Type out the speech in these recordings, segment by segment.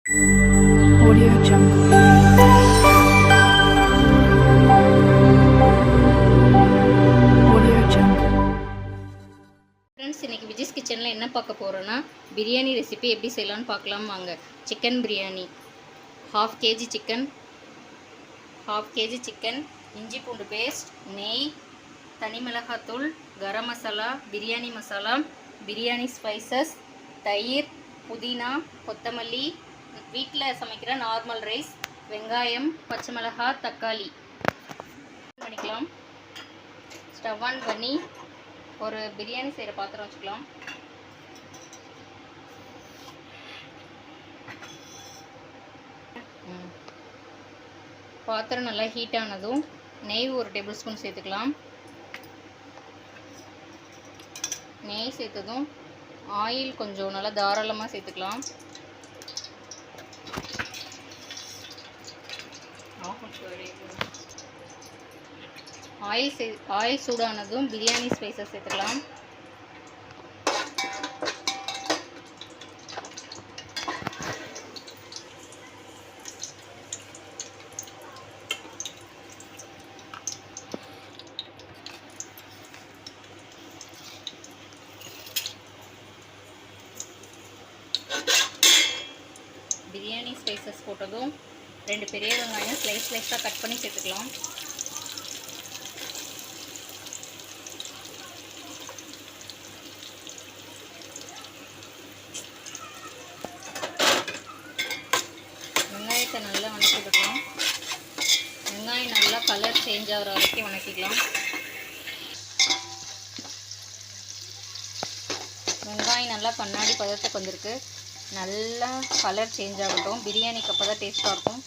Audio Jungle. Audio Jungle. Friends, இன்றைக்கி விஜய்ஸ் கிச்சனில் என்ன பார்க்க போகிறோன்னா பிரியாணி ரெசிபி எப்படி செய்யலான்னு பார்க்கலாம் வாங்க. Chicken biryani, half KG chicken, இஞ்சி பூண்டு பேஸ்ட், நெய், தனி மிளகாத்தூள், கரம் மசாலா, பிரியாணி மசாலா, பிரியாணி ஸ்பைசஸ், தயிர், புதினா, கொத்தமல்லி, வீட்டில் சமைக்கிற நார்மல் ரைஸ், வெங்காயம், பச்சை மிளகாய், தக்காளி பண்ணிக்கலாம். ஸ்டவ் ஆன் பண்ணி ஒரு பிரியாணி செய்கிற பாத்திரம் வச்சுக்கலாம். பாத்திரம் நல்லா ஹீட் ஆனதும் நெய் ஒரு டேபிள் ஸ்பூன் சேர்த்துக்கலாம். நெய் சேர்த்ததும் ஆயில் கொஞ்சம் நல்லா தாராளமாக சேர்த்துக்கலாம். ஆயில் சூடானதும் பிரியாணி ஸ்பைசஸ் சேர்த்துக்கலாம். பிரியாணி ஸ்பைசஸ் போட்டதும் 2 பெரிய வெங்காயம் ஸ்லைஸாக கட் பண்ணி சேர்த்துக்கலாம். வெங்காயத்தை நல்லா வணக்கிக்கலாம். வெங்காயம் நல்லா கலர் சேஞ்ச் ஆகிற வரைக்கும் வணக்கிக்கலாம். வெங்காயம் நல்லா கண்ணாடி பதத்துக்கு வந்திருக்கு. நல்லா கலர் சேஞ்ச் ஆகட்டும். பிரியாணிக்கு அப்போ தான் டேஸ்ட்டாக இருக்கும்.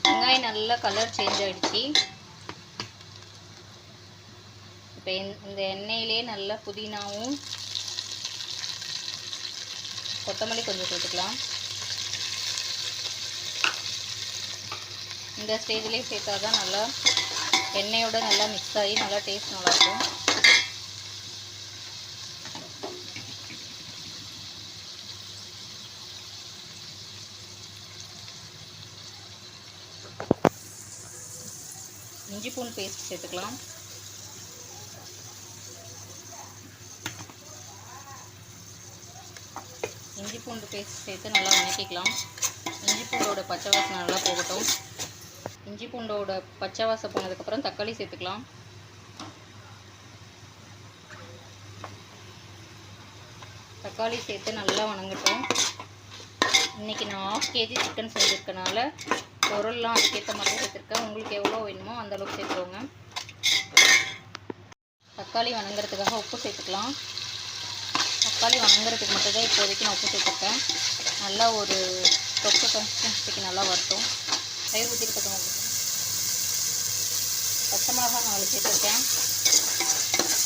வெங்காயம் நல்லா கலர் சேஞ்ச் ஆகிடுச்சு. இப்போ இந்த எண்ணெயிலே நல்லா புதினாவும் கொத்தமல்லி கொஞ்சம் சேர்த்துக்கலாம். இந்த ஸ்டேஜ்லேயே சேர்த்தா தான் நல்லா எண்ணெயோட நல்லா மிக்ஸ் ஆகி நல்லா டேஸ்ட் நல்லாயிருக்கும். இஞ்சி பூண்டு பேஸ்ட் சேர்த்துக்கலாம். இஞ்சி பூண்டு பேஸ்ட் சேர்த்து நல்லா வணக்கிக்கலாம். இஞ்சி பூண்டோட பச்சை வாசனை நல்லா போகட்டும். இஞ்சி பூண்டோட பச்சை வாசனை போனதுக்கப்புறம் தக்காளி சேர்த்துக்கலாம். தக்காளி சேர்த்து நல்லா வணங்கட்டும். இன்றைக்கி நான் 1/2 கேஜி சிக்கன் செஞ்சுருக்கனால பொருள்லாம் அதுக்கேற்ற மாதிரி சேர்த்துருக்கேன். உங்களுக்கு எவ்வளோ வேணுமோ அந்தளவுக்கு சேர்த்துக்கோங்க. தக்காளி வணங்குறதுக்காக உப்பு சேர்த்துக்கலாம். தக்காளி வணங்குறதுக்கு மட்டும்தான் இப்போதைக்கு நான் உப்பு சேர்த்துருக்கேன். நல்லா ஒரு தொக்கு கன்சிஸ்டன்சிக்கு நல்லா வரட்டும். தயிர் ஊற்றிட்டு பச்சை மிளகாய் 4 சேர்த்துருக்கேன்.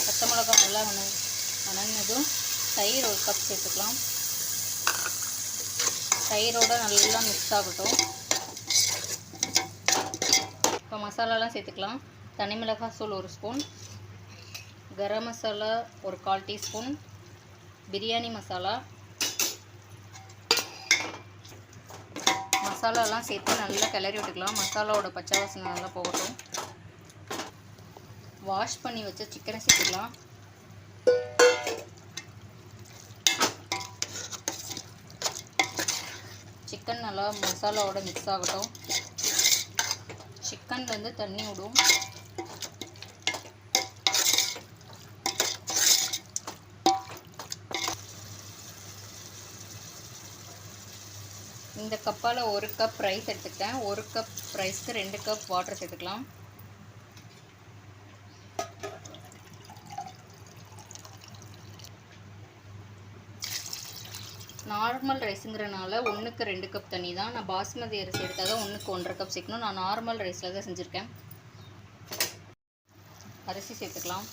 பச்சை மிளகாய் நல்லா வணங்கினதும் தயிர் 1 கப் சேர்த்துக்கலாம். தயிரோடு நல்லா மிக்ஸ் ஆகட்டும். இப்போ மசாலாலாம் சேர்த்துக்கலாம். தனி மிளகாய் தூள் 1 ஸ்பூன், கரம் மசாலா ஒரு 1/4 டீஸ்பூன், பிரியாணி மசாலாலாம் சேர்த்து நல்லா கிளறி விட்டுக்கலாம். மசாலாவோட பச்சை வாசனை நல்லா போகட்டும். வாஷ் பண்ணி வச்ச சிக்கனை சேர்த்துக்கலாம். சிக்கன் நல்லா மசாலாவோட மிக்ஸ் ஆகட்டும். சிக்கன்லேருந்து தண்ணி விடும். இந்த கப்பால் 1 கப் ரைஸ் எடுத்துக்கிட்டேன். 1 கப் ரைஸ்க்கு 2 கப் வாட்டர் சேர்த்துக்கலாம். நார்மல் ரைஸுங்கிறனால 1க்கு 2 கப் தண்ணி தான். நான் பாஸ்மதி அரிசி எடுத்தால் தான் 1க்கு 1.5 கப் சேர்க்கணும். நான் நார்மல் ரைஸில் தான் செஞ்சுருக்கேன். அரிசி சேர்த்துக்கலாம்.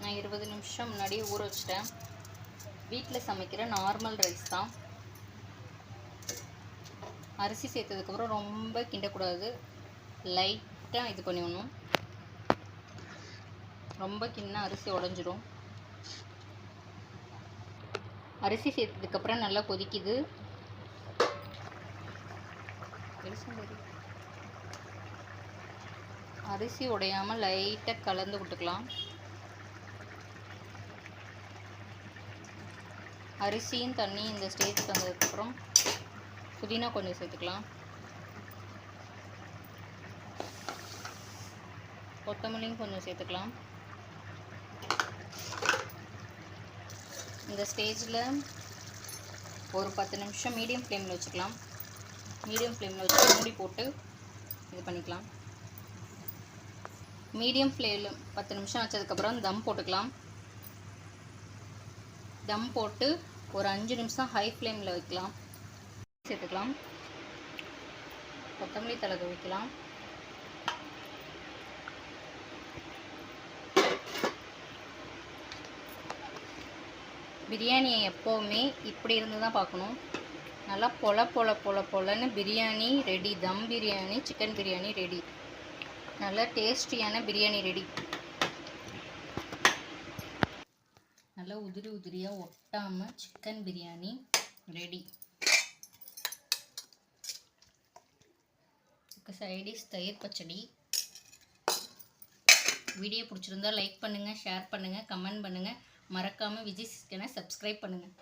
நான் 20 நிமிஷம் முன்னாடி ஊற வச்சிட்டேன். வீட்டில் சமைக்கிற நார்மல் ரைஸ் தான். அரிசி சேர்த்ததுக்கப்புறம் ரொம்ப கிண்டக்கூடாது. லைட்டாக இது பண்ணிடணும். ரொம்ப கிண்ண அரிசி உடஞ்சிரும். அரிசி சேர்த்ததுக்கப்புறம் நல்லா கொதிக்குது. அரிசி உடையாமல் லைட்டாக கலந்து விட்டுக்கலாம். அரிசியும் தண்ணி இந்த ஸ்டேஜ் வந்ததுக்கப்புறம் புதினா கொஞ்சம் சேர்த்துக்கலாம். கொத்தமல்லியும் கொஞ்சம் சேர்த்துக்கலாம். இந்த ஸ்டேஜில் ஒரு 10 நிமிஷம் மீடியம் ஃப்ளேமில் வச்சுக்கலாம். மீடியம் ஃப்ளேமில் வச்சு மூடி போட்டு இது பண்ணிக்கலாம். மீடியம் ஃப்ளேமில் 10 நிமிஷம் வச்சதுக்கப்புறம் தம் போட்டுக்கலாம். தம் போட்டு ஒரு 5 நிமிஷம் ஹை ஃப்ளேமில் வைக்கலாம். சேர்த்துக்கலாம். கொத்தமல்லி தழை வைக்கலாம். பிரியாணியை எப்போவுமே இப்படி இருந்து தான் பார்க்கணும். நல்லா பொலன்னு பிரியாணி ரெடி. தம் பிரியாணி, சிக்கன் பிரியாணி ரெடி. நல்லா டேஸ்டியான பிரியாணி ரெடி. நல்லா உதிரியாக ஒட்டாமல் சிக்கன் பிரியாணி ரெடி. சைடிஷ் தயிர் பச்சடி. வீடியோ பிடிச்சிருந்தா லைக் பண்ணுங்கள், ஷேர் பண்ணுங்கள், கமெண்ட் பண்ணுங்கள். மறக்காமல் விஜய் சிக்கனை சப்ஸ்கிரைப் பண்ணுங்கள்.